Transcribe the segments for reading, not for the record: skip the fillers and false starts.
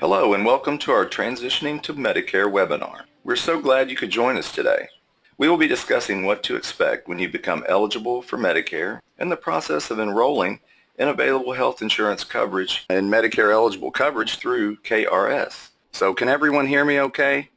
Hello and welcome to our Transitioning to Medicare webinar. We're so glad you could join us today. We will be discussing what to expect when you become eligible for Medicare and the process of enrolling in available health insurance coverage and Medicare eligible coverage through KRS. So can everyone hear me okay?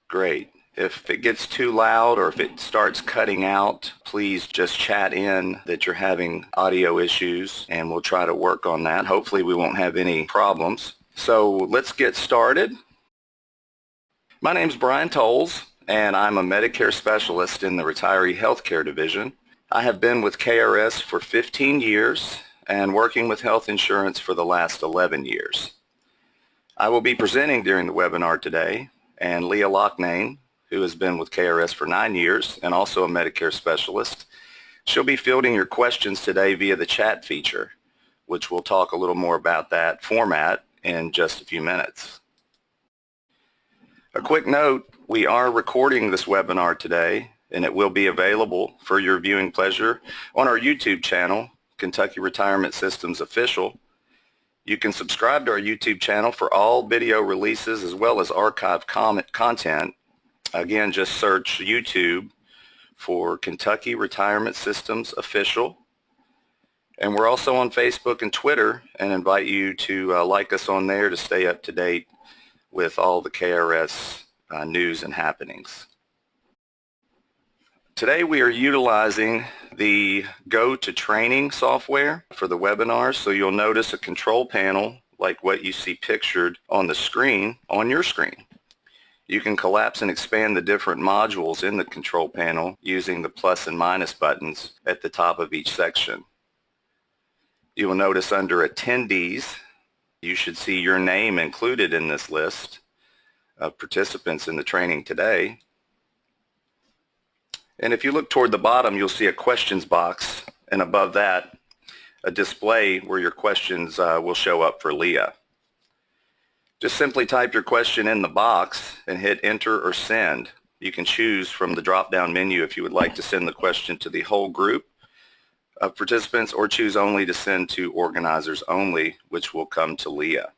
Great. If it gets too loud or if it starts cutting out, please just chat in that you're having audio issues and we'll try to work on that. Hopefully we won't have any problems. So let's get started. My name's Brian Tolles and I'm a Medicare specialist in the Retiree Healthcare Division. I have been with KRS for 15 years and working with health insurance for the last 11 years. I will be presenting during the webinar today, and Leah Loughnane, who has been with KRS for 9 years and also a Medicare specialist. She'll be fielding your questions today via the chat feature, which we'll talk a little more about that format in just a few minutes. A quick note, we are recording this webinar today and it will be available for your viewing pleasure on our YouTube channel, Kentucky Retirement Systems Official. You can subscribe to our YouTube channel for all video releases as well as archived content. Again, just search YouTube for Kentucky Retirement Systems Official. And we're also on Facebook and Twitter and invite you to like us on there to stay up to date with all the KRS news and happenings. Today we are utilizing the Go to Training software for the webinars, so you'll notice a control panel like what you see pictured on the screen on your screen. You can collapse and expand the different modules in the control panel using the plus and minus buttons at the top of each section. You will notice under Attendees, you should see your name included in this list of participants in the training today. And if you look toward the bottom, you'll see a questions box, and above that, a display where your questions will show up for Leah. Just simply type your question in the box and hit enter or send. You can choose from the drop-down menu if you would like to send the question to the whole group of participants or choose only to send to organizers only, which will come to Leah.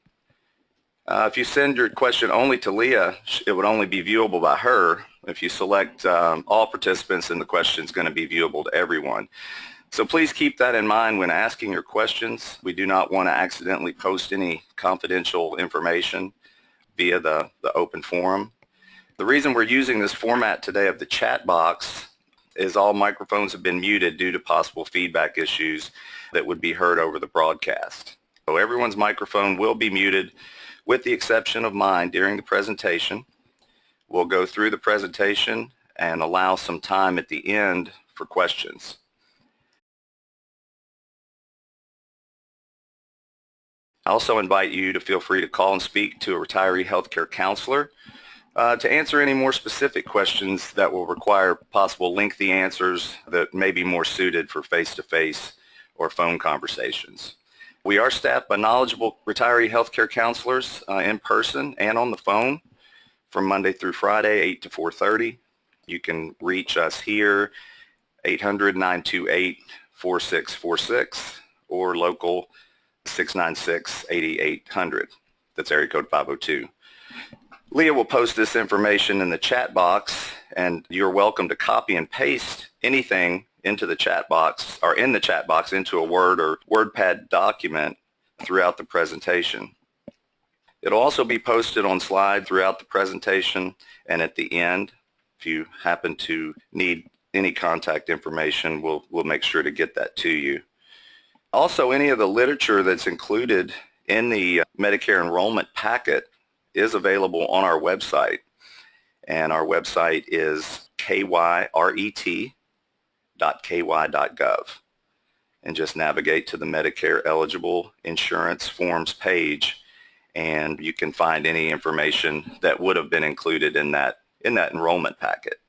If you send your question only to Leah, it would only be viewable by her. If you select all participants, then the question is going to be viewable to everyone. So please keep that in mind when asking your questions. We do not want to accidentally post any confidential information via the open forum. The reason we're using this format today of the chat box is all microphones have been muted due to possible feedback issues that would be heard over the broadcast. So everyone's microphone will be muted with the exception of mine during the presentation. We'll go through the presentation and allow some time at the end for questions. I also invite you to feel free to call and speak to a retiree healthcare counselor to answer any more specific questions that will require possible lengthy answers that may be more suited for face-to-face or phone conversations. We are staffed by knowledgeable retiree healthcare counselors in person and on the phone from Monday through Friday, 8 to 4:30. You can reach us here, 800-928-4646, or local 696-8800. That's area code 502. Leah will post this information in the chat box, and you're welcome to copy and paste anything into the chat box, or in the chat box into a Word or WordPad document throughout the presentation. It'll also be posted on slide throughout the presentation and at the end. If you happen to need any contact information, we'll make sure to get that to you. Also, any of the literature that's included in the Medicare enrollment packet is available on our website. And our website is kyret.ky.gov. And just navigate to the Medicare eligible insurance forms page, and you can find any information that would have been included in that enrollment packet.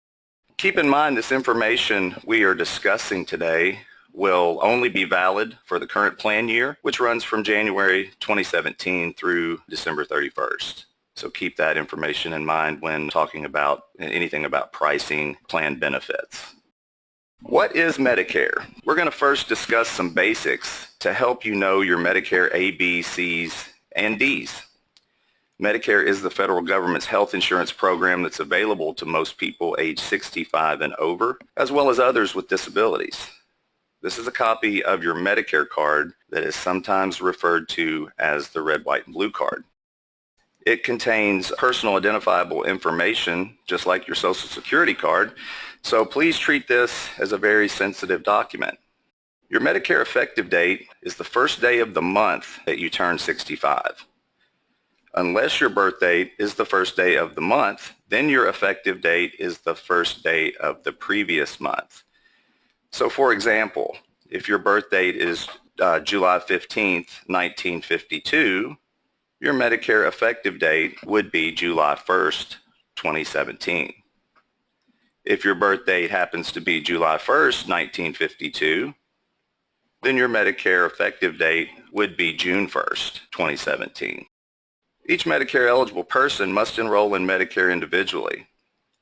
Keep in mind this information we are discussing today will only be valid for the current plan year, which runs from January 2017 through December 31st. So keep that information in mind when talking about anything about pricing plan benefits. What is Medicare? We're going to first discuss some basics to help you know your Medicare A, B, C's, and D's. Medicare is the federal government's health insurance program that's available to most people age 65 and over, as well as others with disabilities. This is a copy of your Medicare card that is sometimes referred to as the red, white, and blue card. It contains personal identifiable information, just like your Social Security card, so please treat this as a very sensitive document. Your Medicare effective date is the first day of the month that you turn 65. Unless your birth date is the first day of the month, then your effective date is the first day of the previous month. So for example, if your birth date is July 15th, 1952, your Medicare effective date would be July 1st, 2017. If your birth date happens to be July 1st, 1952, then your Medicare effective date would be June 1st, 2017. Each Medicare eligible person must enroll in Medicare individually.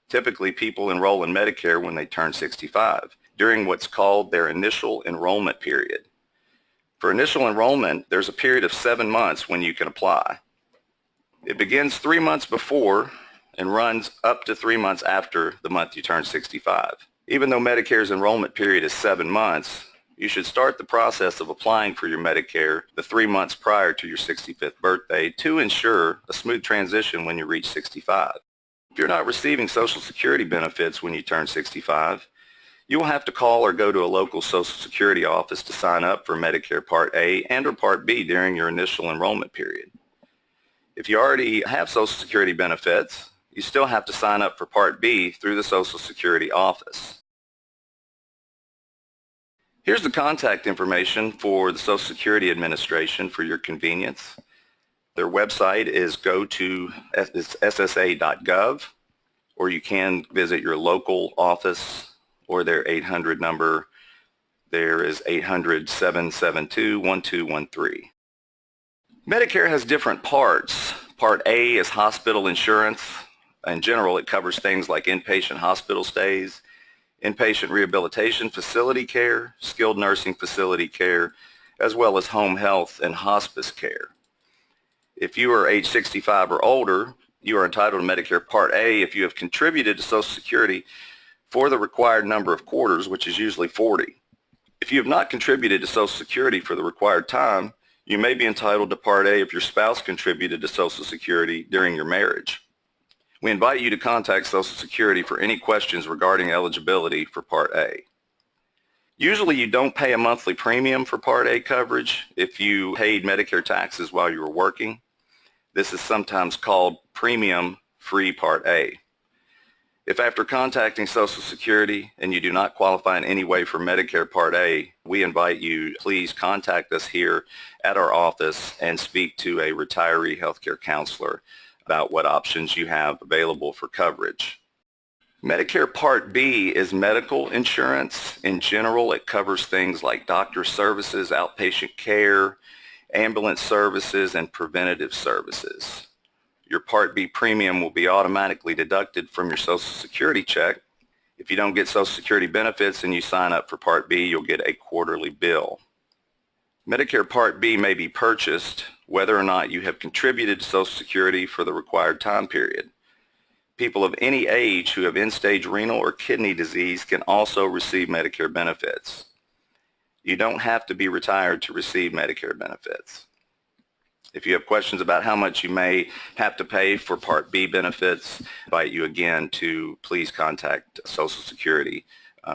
Typically, people enroll in Medicare when they turn 65, during what's called their initial enrollment period. For initial enrollment, there's a period of 7 months when you can apply. It begins 3 months before and runs up to 3 months after the month you turn 65. Even though Medicare's enrollment period is 7 months, you should start the process of applying for your Medicare the 3 months prior to your 65th birthday to ensure a smooth transition when you reach 65. If you're not receiving Social Security benefits when you turn 65, you will have to call or go to a local Social Security office to sign up for Medicare Part A and or Part B during your initial enrollment period. If you already have Social Security benefits, you still have to sign up for Part B through the Social Security office. Here's the contact information for the Social Security Administration for your convenience. Their website is ssa.gov, or you can visit your local office or their 800 number. There is 800-772-1213. Medicare has different parts. Part A is hospital insurance. In general, it covers things like inpatient hospital stays, inpatient rehabilitation facility care, skilled nursing facility care, as well as home health and hospice care. If you are age 65 or older, you are entitled to Medicare Part A if you have contributed to Social Security for the required number of quarters, which is usually 40. If you have not contributed to Social Security for the required time, you may be entitled to Part A if your spouse contributed to Social Security during your marriage. We invite you to contact Social Security for any questions regarding eligibility for Part A. Usually you don't pay a monthly premium for Part A coverage if you paid Medicare taxes while you were working. This is sometimes called premium-free Part A. If after contacting Social Security and you do not qualify in any way for Medicare Part A, we invite you, please contact us here at our office and speak to a retiree healthcare counselor about what options you have available for coverage. Medicare Part B is medical insurance. In general, it covers things like doctor services, outpatient care, ambulance services, and preventative services. Your Part B premium will be automatically deducted from your Social Security check. If you don't get Social Security benefits and you sign up for Part B, you'll get a quarterly bill. Medicare Part B may be purchased whether or not you have contributed to Social Security for the required time period. People of any age who have end-stage renal or kidney disease can also receive Medicare benefits. You don't have to be retired to receive Medicare benefits. If you have questions about how much you may have to pay for Part B benefits, I invite you again to please contact Social Security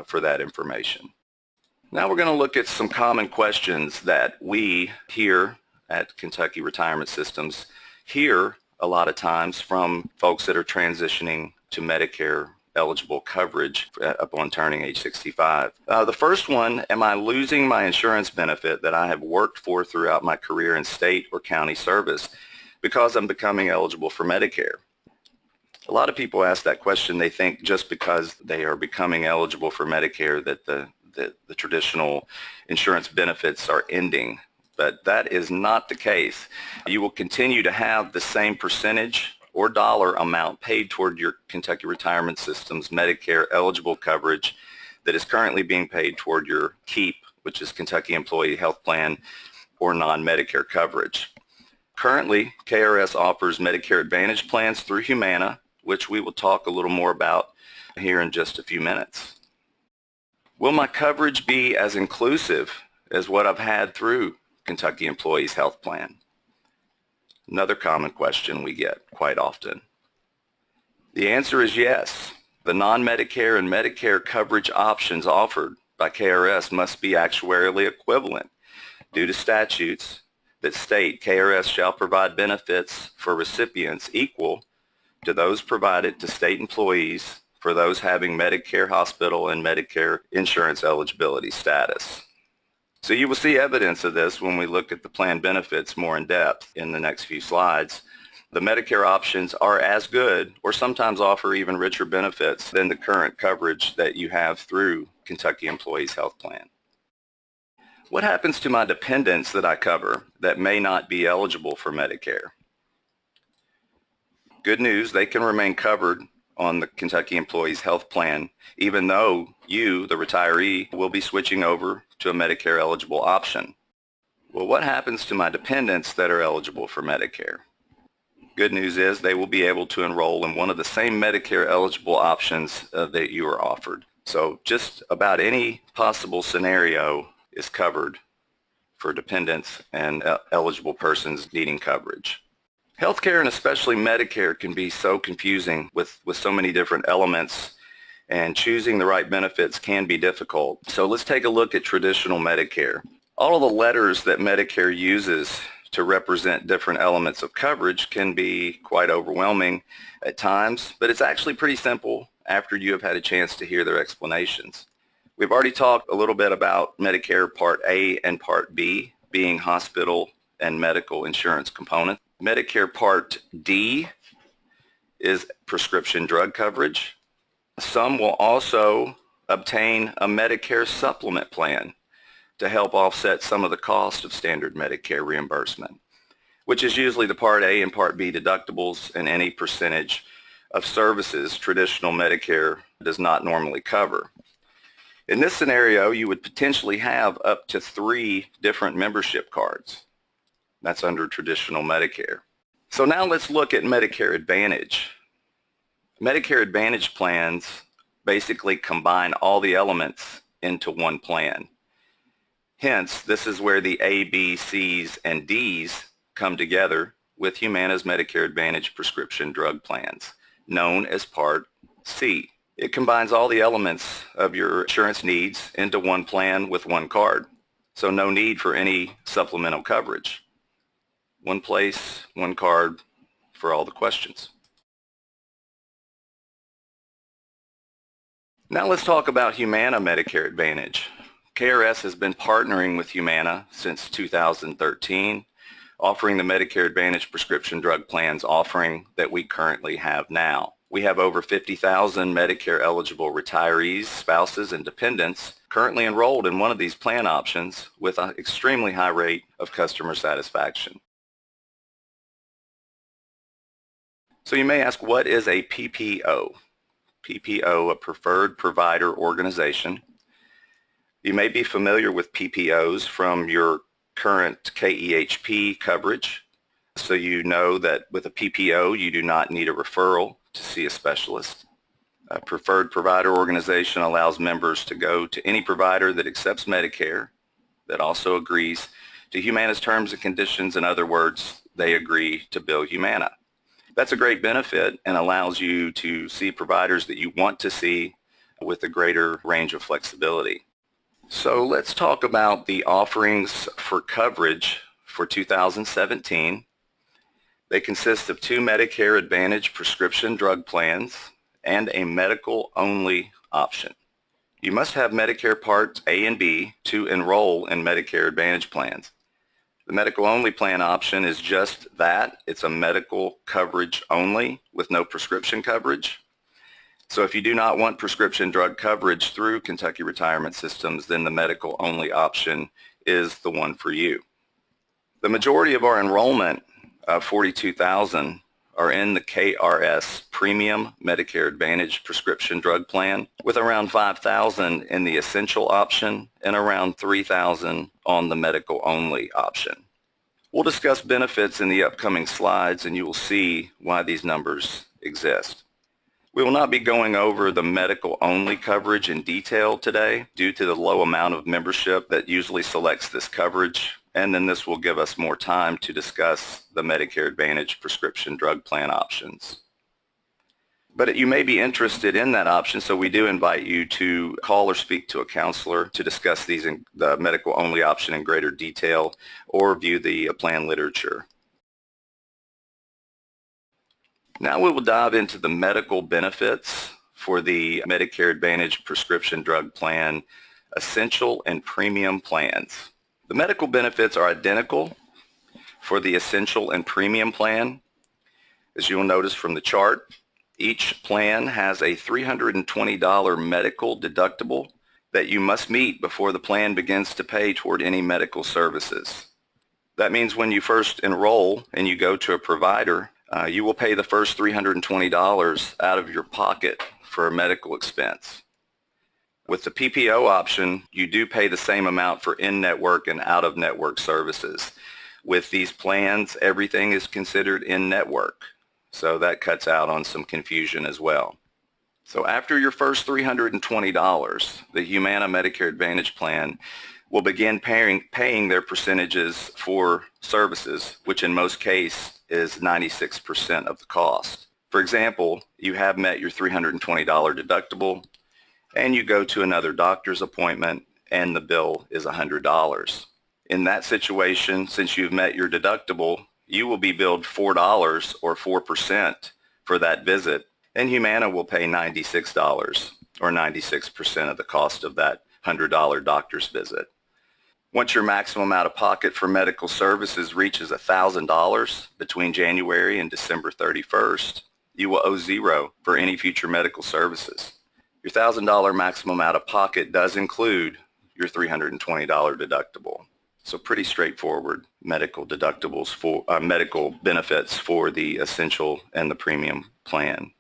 for that information. Now we're going to look at some common questions that we here at Kentucky Retirement Systems hear a lot of times from folks that are transitioning to Medicare eligible coverage upon turning age 65. The first one, am I losing my insurance benefit that I have worked for throughout my career in state or county service because I'm becoming eligible for Medicare? A lot of people ask that question. They think just because they are becoming eligible for Medicare that the traditional insurance benefits are ending, but that is not the case. You will continue to have the same percentage or dollar amount paid toward your Kentucky Retirement System's Medicare eligible coverage that is currently being paid toward your KEEP, which is Kentucky Employee Health Plan, or non-Medicare coverage. Currently, KRS offers Medicare Advantage plans through Humana, which we will talk a little more about here in just a few minutes. Will my coverage be as inclusive as what I've had through Kentucky Employees Health Plan? Another common question we get quite often. The answer is yes. The non-Medicare and Medicare coverage options offered by KRS must be actuarially equivalent due to statutes that state KRS shall provide benefits for recipients equal to those provided to state employees for those having Medicare hospital and Medicare insurance eligibility status. So you will see evidence of this when we look at the plan benefits more in depth in the next few slides. The Medicare options are as good or sometimes offer even richer benefits than the current coverage that you have through Kentucky Employees Health Plan. What happens to my dependents that I cover that may not be eligible for Medicare? Good news, they can remain covered on the Kentucky Employees Health Plan, even though you, the retiree, will be switching over to a Medicare eligible option. Well, what happens to my dependents that are eligible for Medicare? Good news is they will be able to enroll in one of the same Medicare eligible options that you are offered. So just about any possible scenario is covered for dependents and eligible persons needing coverage. Healthcare, and especially Medicare, can be so confusing with so many different elements, and choosing the right benefits can be difficult. So let's take a look at traditional Medicare. All of the letters that Medicare uses to represent different elements of coverage can be quite overwhelming at times, but it's actually pretty simple after you have had a chance to hear their explanations. We've already talked a little bit about Medicare Part A and Part B being hospital and medical insurance components. Medicare Part D is prescription drug coverage. Some will also obtain a Medicare supplement plan to help offset some of the cost of standard Medicare reimbursement, which is usually the Part A and Part B deductibles and any percentage of services traditional Medicare does not normally cover. In this scenario, you would potentially have up to 3 different membership cards. That's under traditional Medicare. So now let's look at Medicare Advantage. Medicare Advantage plans basically combine all the elements into one plan. Hence, this is where the A, B, C's, and D's come together with Humana's Medicare Advantage prescription drug plans, known as Part C. It combines all the elements of your insurance needs into one plan with one card, so no need for any supplemental coverage. One place, one card for all the questions. Now let's talk about Humana Medicare Advantage. KRS has been partnering with Humana since 2013, offering the Medicare Advantage prescription drug plans offering that we currently have now. We have over 50,000 Medicare eligible retirees, spouses, and dependents currently enrolled in one of these plan options with an extremely high rate of customer satisfaction. So you may ask, what is a PPO? PPO, a preferred provider organization. You may be familiar with PPOs from your current KEHP coverage, so you know that with a PPO you do not need a referral to see a specialist. A preferred provider organization allows members to go to any provider that accepts Medicare, that also agrees to Humana's terms and conditions. In other words, they agree to bill Humana. That's a great benefit and allows you to see providers that you want to see with a greater range of flexibility. So let's talk about the offerings for coverage for 2017. They consist of 2 Medicare Advantage prescription drug plans and a medical-only option. You must have Medicare Parts A and B to enroll in Medicare Advantage plans. The medical-only plan option is just that. It's a medical coverage only with no prescription coverage. So if you do not want prescription drug coverage through Kentucky Retirement Systems, then the medical-only option is the one for you. The majority of our enrollment, 42,000, are in the KRS Premium Medicare Advantage prescription drug plan, with around 5,000 in the essential option and around 3,000 on the medical only option. We'll discuss benefits in the upcoming slides, and you will see why these numbers exist. We will not be going over the medical only coverage in detail today due to the low amount of membership that usually selects this coverage, and then this will give us more time to discuss the Medicare Advantage prescription drug plan options. But you may be interested in that option, so we do invite you to call or speak to a counselor to discuss the medical only option in greater detail or view the plan literature. Now we will dive into the medical benefits for the Medicare Advantage prescription drug plan, essential and premium plans. The medical benefits are identical for the essential and premium plan. As you will notice from the chart, each plan has a $320 medical deductible that you must meet before the plan begins to pay toward any medical services. That means when you first enroll and you go to a provider, you will pay the first $320 out of your pocket for a medical expense. With the PPO option, you do pay the same amount for in-network and out-of-network services. With these plans, everything is considered in-network, so that cuts out on some confusion as well. So after your first $320, the Humana Medicare Advantage plan will begin paying their percentages for services, which in most cases is 96% of the cost. For example, you have met your $320 deductible and you go to another doctor's appointment and the bill is $100. In that situation, since you've met your deductible, you will be billed $4 or 4% for that visit, and Humana will pay $96 or 96% of the cost of that $100 doctor's visit. Once your maximum out-of-pocket for medical services reaches $1,000 between January and December 31st, you will owe zero for any future medical services. Your $1,000 maximum out-of-pocket does include your $320 deductible. So pretty straightforward medical deductibles for medical benefits for the essential and the premium plan.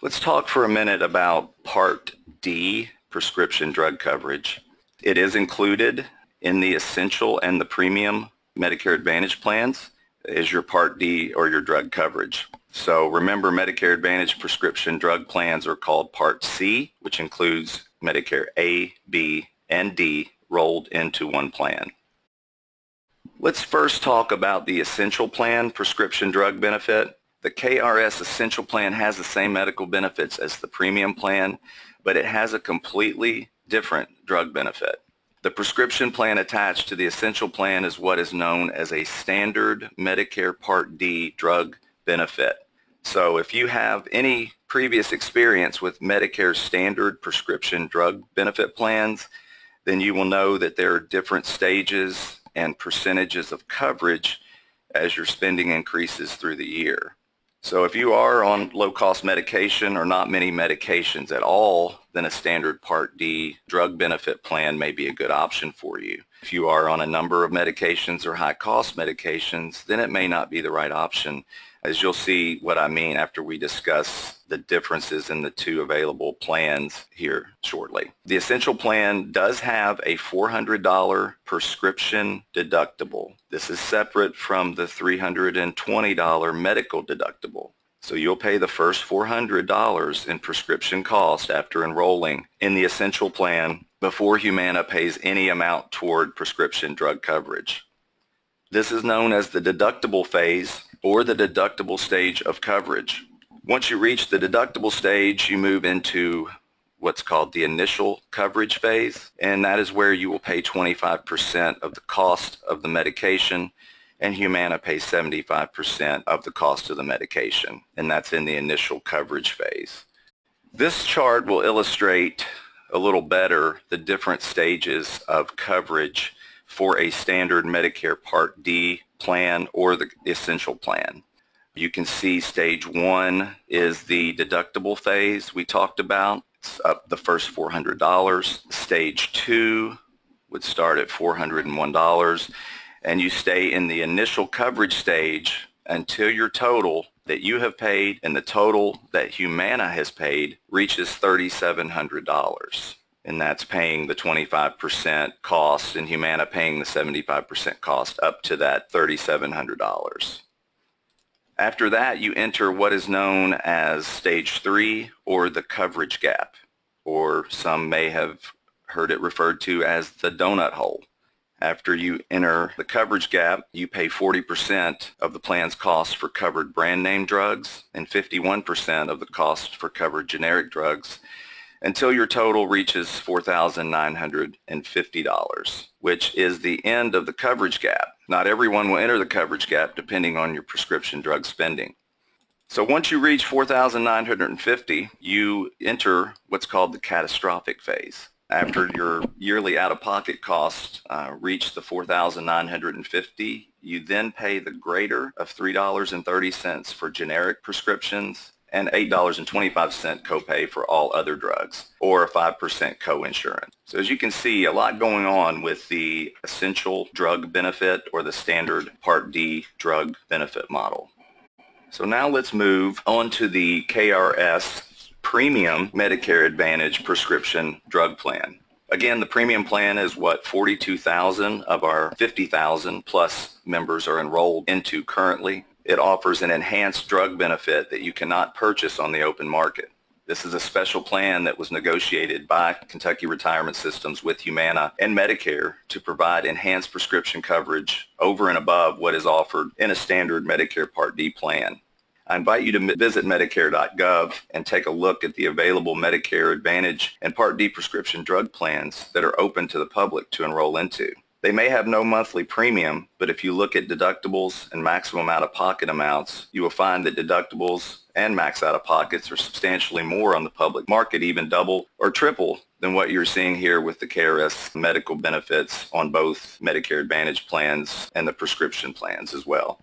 Let's talk for a minute about Part D prescription drug coverage. It is included in the essential and the premium Medicare Advantage plans as your Part D or your drug coverage. So remember, Medicare Advantage prescription drug plans are called Part C, which includes Medicare A, B, and D rolled into one plan. Let's first talk about the essential plan prescription drug benefit. The KRS essential plan has the same medical benefits as the premium plan, but it has a completely different drug benefit. The prescription plan attached to the essential plan is what is known as a standard Medicare Part D drug benefit. So if you have any previous experience with Medicare standard prescription drug benefit plans, then you will know that there are different stages and percentages of coverage as your spending increases through the year. So if you are on low-cost medication or not many medications at all, then a standard Part D drug benefit plan may be a good option for you. If you are on a number of medications or high-cost medications, then it may not be the right option, as you'll see what I mean after we discuss the differences in the two available plans here shortly. The essential plan does have a $400 prescription deductible. This is separate from the $320 medical deductible. So you'll pay the first $400 in prescription cost after enrolling in the essential plan before Humana pays any amount toward prescription drug coverage. This is known as the deductible phase or the deductible stage of coverage. Once you reach the deductible stage, you move into what's called the initial coverage phase, and that is where you will pay 25% of the cost of the medication, and Humana pays 75% of the cost of the medication, and that's in the initial coverage phase. This chart will illustrate a little better the different stages of coverage for a standard Medicare Part D plan or the essential plan. You can see stage 1 is the deductible phase we talked about. It's up the first $400. Stage 2 would start at $401, and you stay in the initial coverage stage until your total that you have paid and the total that Humana has paid reaches $3,700. And that's paying the 25% cost and Humana paying the 75% cost up to that $3,700. After that, you enter what is known as stage 3 or the coverage gap, or some may have heard it referred to as the donut hole. After you enter the coverage gap, you pay 40% of the plan's cost for covered brand name drugs and 51% of the cost for covered generic drugs until your total reaches $4,950, which is the end of the coverage gap. Not everyone will enter the coverage gap depending on your prescription drug spending. So once you reach $4,950, you enter what's called the catastrophic phase. After your yearly out-of-pocket costs reach the $4,950, you then pay the greater of $3.30 for generic prescriptions and $8.25 copay for all other drugs, or a 5% co-insurance. So as you can see, a lot going on with the essential drug benefit or the standard Part D drug benefit model. So now let's move on to the KRS Premium Medicare Advantage Prescription Drug Plan. Again, the premium plan is what 42,000 of our 50,000 plus members are enrolled into currently. It offers an enhanced drug benefit that you cannot purchase on the open market. This is a special plan that was negotiated by Kentucky Retirement Systems with Humana and Medicare to provide enhanced prescription coverage over and above what is offered in a standard Medicare Part D plan. I invite you to visit Medicare.gov and take a look at the available Medicare Advantage and Part D prescription drug plans that are open to the public to enroll into. They may have no monthly premium, but if you look at deductibles and maximum out-of-pocket amounts, you will find that deductibles and max out-of-pockets are substantially more on the public market, even double or triple than what you're seeing here with the KRS medical benefits on both Medicare Advantage plans and the prescription plans as well.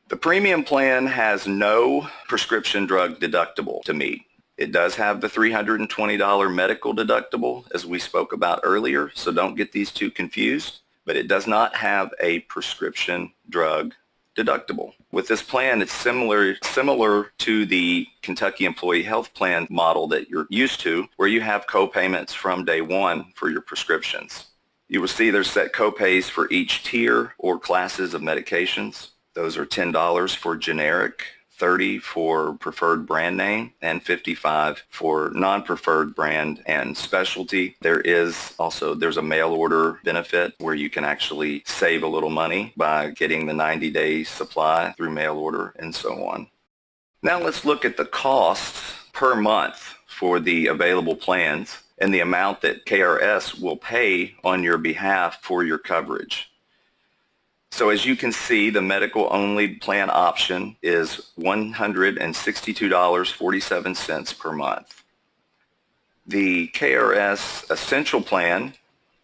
The premium plan has no prescription drug deductible to meet. It does have the $320 medical deductible, as we spoke about earlier, so don't get these two confused. But it does not have a prescription drug deductible. With this plan, it's similar to the Kentucky Employee Health Plan model that you're used to, where you have co-payments from day one for your prescriptions. You will see there's set co-pays for each tier or classes of medications. Those are $10 for generic, $30 for preferred brand name, and $55 for non-preferred brand and specialty. There's a mail order benefit where you can actually save a little money by getting the 90-day supply through mail order and so on. Now let's look at the cost per month for the available plans and the amount that KRS will pay on your behalf for your coverage. So as you can see, the medical-only plan option is $162.47 per month. The KRS Essential Plan,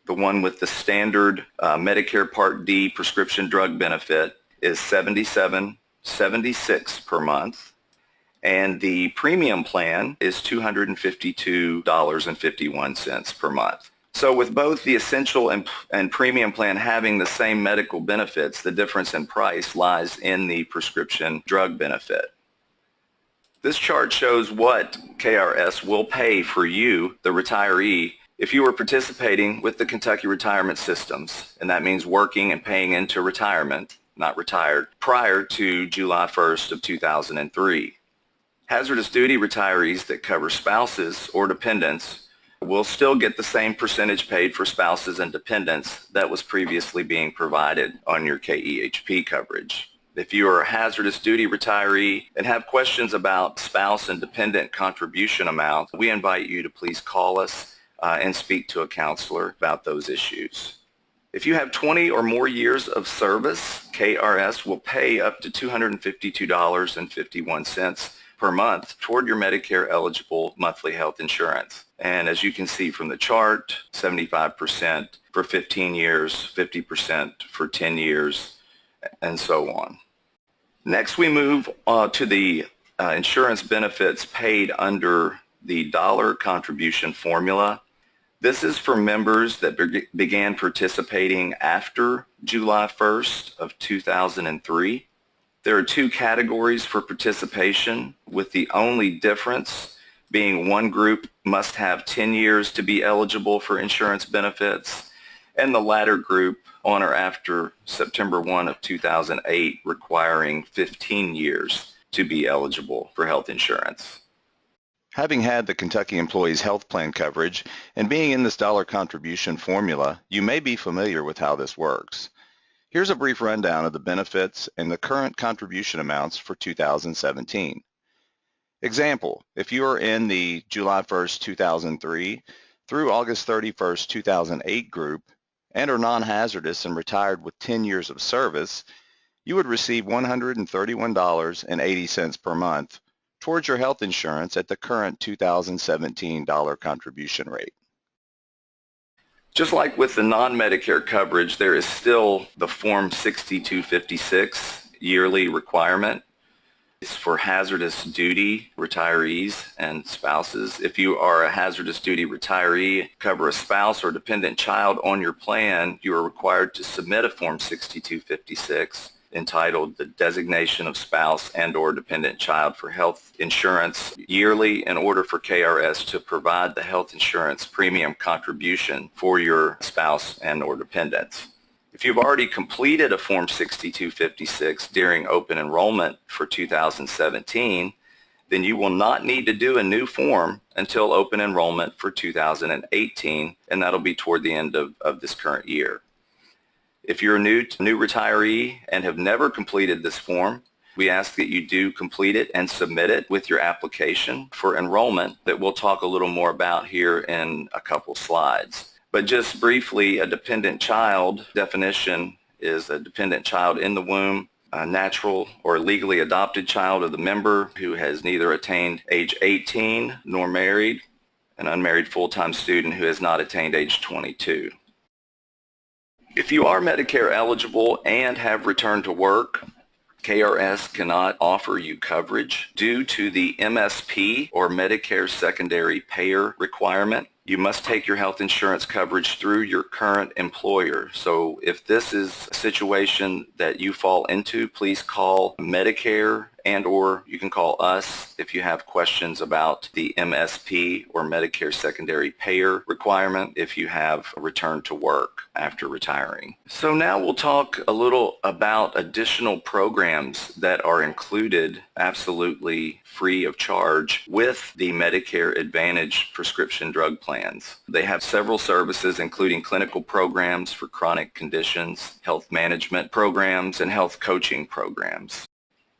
the one with the standard Medicare Part D prescription drug benefit, is $77.76 per month. And the premium plan is $252.51 per month. So with both the essential and premium plan having the same medical benefits, the difference in price lies in the prescription drug benefit. This chart shows what KRS will pay for you, the retiree, if you were participating with the Kentucky Retirement Systems, and that means working and paying into retirement, not retired, prior to July 1st of 2003. Hazardous duty retirees that cover spouses or dependents will still get the same percentage paid for spouses and dependents that was previously being provided on your KEHP coverage. If you are a hazardous duty retiree and have questions about spouse and dependent contribution amounts, we invite you to please call us and speak to a counselor about those issues. If you have 20 or more years of service, KRS will pay up to $252.51 per month toward your Medicare eligible monthly health insurance. And as you can see from the chart, 75% for 15 years, 50% for 10 years, and so on. Next, we move to the insurance benefits paid under the dollar contribution formula. This is for members that began participating after July 1st of 2003. There are two categories for participation, with the only difference being one group must have 10 years to be eligible for insurance benefits, and the latter group on or after September 1 of 2008 requiring 15 years to be eligible for health insurance. Having had the Kentucky Employees Health Plan coverage and being in this dollar contribution formula, you may be familiar with how this works. Here's a brief rundown of the benefits and the current contribution amounts for 2017. Example, if you are in the July 1st, 2003 through August 31st, 2008 group and are non-hazardous and retired with 10 years of service, you would receive $131.80 per month towards your health insurance at the current 2017 dollar contribution rate. Just like with the non-Medicare coverage, there is still the Form 6256 yearly requirement. It's for hazardous duty retirees and spouses. If you are a hazardous duty retiree, cover a spouse or dependent child on your plan, you are required to submit a Form 6256 entitled the Designation of Spouse and or Dependent Child for Health Insurance yearly in order for KRS to provide the health insurance premium contribution for your spouse and or dependents. If you've already completed a Form 6256 during open enrollment for 2017, then you will not need to do a new form until open enrollment for 2018, and that'll be toward the end of this current year. If you're a new retiree and have never completed this form, we ask that you do complete it and submit it with your application for enrollment that we'll talk a little more about here in a couple slides. But just briefly, a dependent child definition is a dependent child in the womb, a natural or legally adopted child of the member who has neither attained age 18 nor married, an unmarried full-time student who has not attained age 22. If you are Medicare eligible and have returned to work, KRS cannot offer you coverage due to the MSP or Medicare secondary payer requirement. You must take your health insurance coverage through your current employer. So if this is a situation that you fall into, please call Medicare and or you can call us if you have questions about the MSP or Medicare secondary payer requirement if you have returned to work after retiring. So now we'll talk a little about additional programs that are included absolutely free of charge with the Medicare Advantage prescription drug plans. They have several services including clinical programs for chronic conditions, health management programs, and health coaching programs.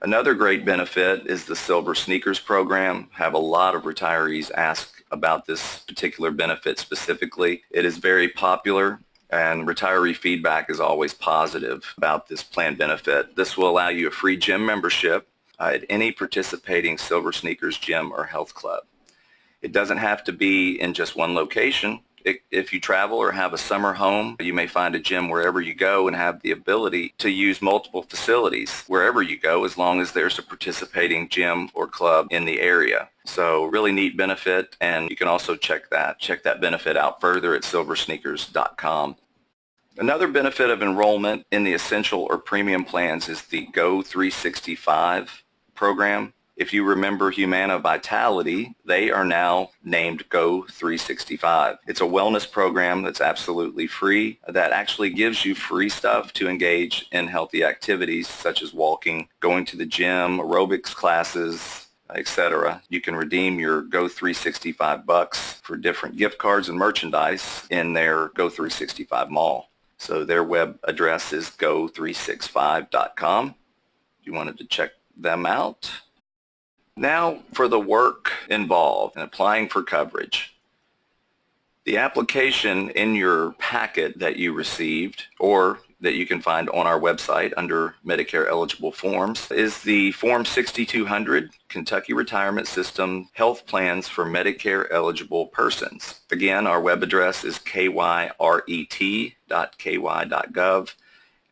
Another great benefit is the Silver Sneakers program. Have a lot of retirees ask about this particular benefit specifically. It is very popular and retiree feedback is always positive about this plan benefit. This will allow you a free gym membership at any participating Silver Sneakers gym or health club. It doesn't have to be in just one location. If you travel or have a summer home, you may find a gym wherever you go and have the ability to use multiple facilities wherever you go as long as there's a participating gym or club in the area. So really neat benefit, and you can also check that benefit out further at silversneakers.com. Another benefit of enrollment in the essential or premium plans is the Go 365 program. If you remember Humana Vitality, they are now named Go 365. It's a wellness program that's absolutely free that actually gives you free stuff to engage in healthy activities such as walking, going to the gym, aerobics classes, etc. You can redeem your Go 365 bucks for different gift cards and merchandise in their Go 365 mall. So their web address is go365.com. If you wanted to check them out. Now for the work involved in applying for coverage. The application in your packet that you received or that you can find on our website under Medicare eligible forms is the Form 6200 Kentucky Retirement System Health Plans for Medicare Eligible Persons. Again, our web address is kyret.ky.gov.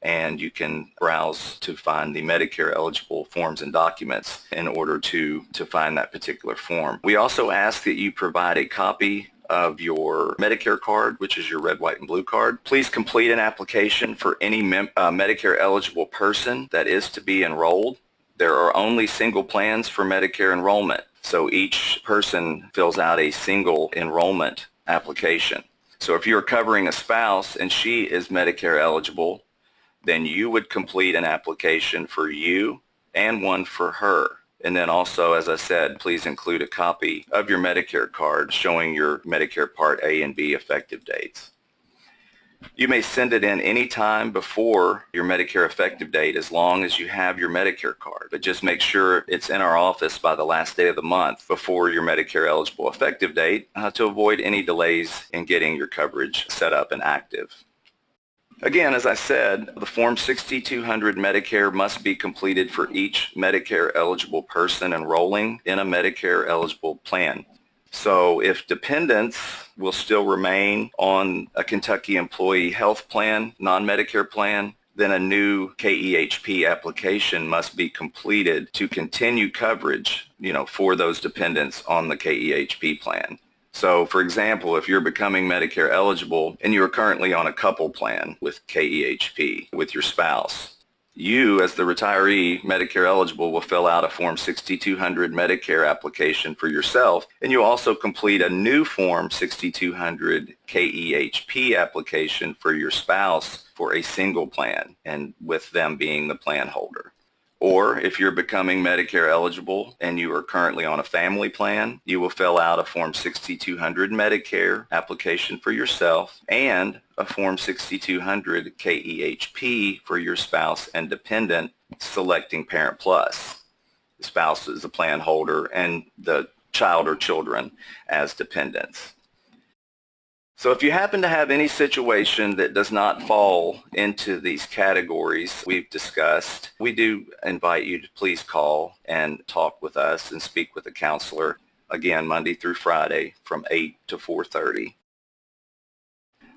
And you can browse to find the Medicare eligible forms and documents in order to find that particular form. We also ask that you provide a copy of your Medicare card, which is your red, white, and blue card. Please complete an application for any Medicare eligible person that is to be enrolled. There are only single plans for Medicare enrollment, so each person fills out a single enrollment application. So if you're covering a spouse and she is Medicare eligible, then you would complete an application for you and one for her. And then also, as I said, please include a copy of your Medicare card showing your Medicare Part A and B effective dates. You may send it in any time before your Medicare effective date as long as you have your Medicare card, but just make sure it's in our office by the last day of the month before your Medicare eligible effective date to avoid any delays in getting your coverage set up and active. Again, as I said, the Form 6200 Medicare must be completed for each Medicare eligible person enrolling in a Medicare eligible plan. So if dependents will still remain on a Kentucky Employee Health Plan, non-Medicare plan, then a new KEHP application must be completed to continue coverage, for those dependents on the KEHP plan. So, for example, if you're becoming Medicare eligible and you're currently on a couple plan with KEHP with your spouse, you, as the retiree Medicare eligible, will fill out a Form 6200 Medicare application for yourself, and you'll also complete a new Form 6200 KEHP application for your spouse for a single plan, and with them being the plan holder. Or if you're becoming Medicare eligible and you are currently on a family plan, you will fill out a Form 6200 Medicare application for yourself and a Form 6200 KEHP for your spouse and dependent selecting Parent Plus. The spouse is the plan holder and the child or children as dependents. So if you happen to have any situation that does not fall into these categories we've discussed, we do invite you to please call and talk with us and speak with a counselor, again, Monday through Friday from 8 to 4:30.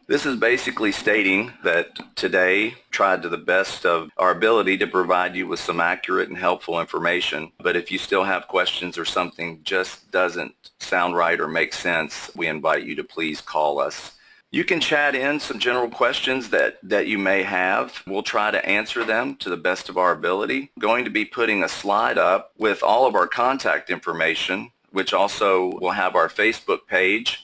This is basically stating that today tried to the best of our ability to provide you with some accurate and helpful information. But if you still have questions or something just doesn't sound right or make sense, we invite you to please call us. You can chat in some general questions that you may have. We'll try to answer them to the best of our ability. I'm going to be putting a slide up with all of our contact information, which also will have our Facebook page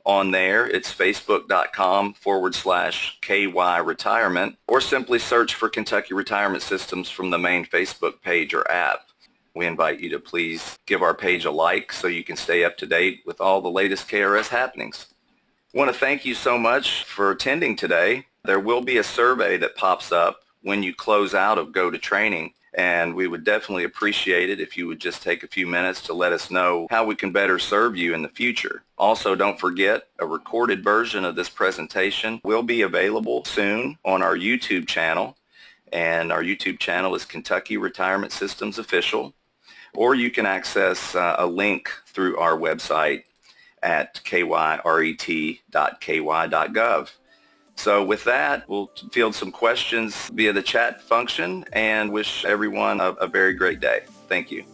on there. It's facebook.com/KY Retirement, or simply search for Kentucky Retirement Systems from the main Facebook page or app. We invite you to please give our page a like so you can stay up to date with all the latest KRS happenings. I want to thank you so much for attending today. There will be a survey that pops up when you close out of Go to Training, and we would definitely appreciate it if you would just take a few minutes to let us know how we can better serve you in the future. Also, don't forget, a recorded version of this presentation will be available soon on our YouTube channel, and our YouTube channel is Kentucky Retirement Systems Official, or you can access a link through our website at kyret.ky.gov. So with that, we'll field some questions via the chat function and wish everyone a very great day. Thank you.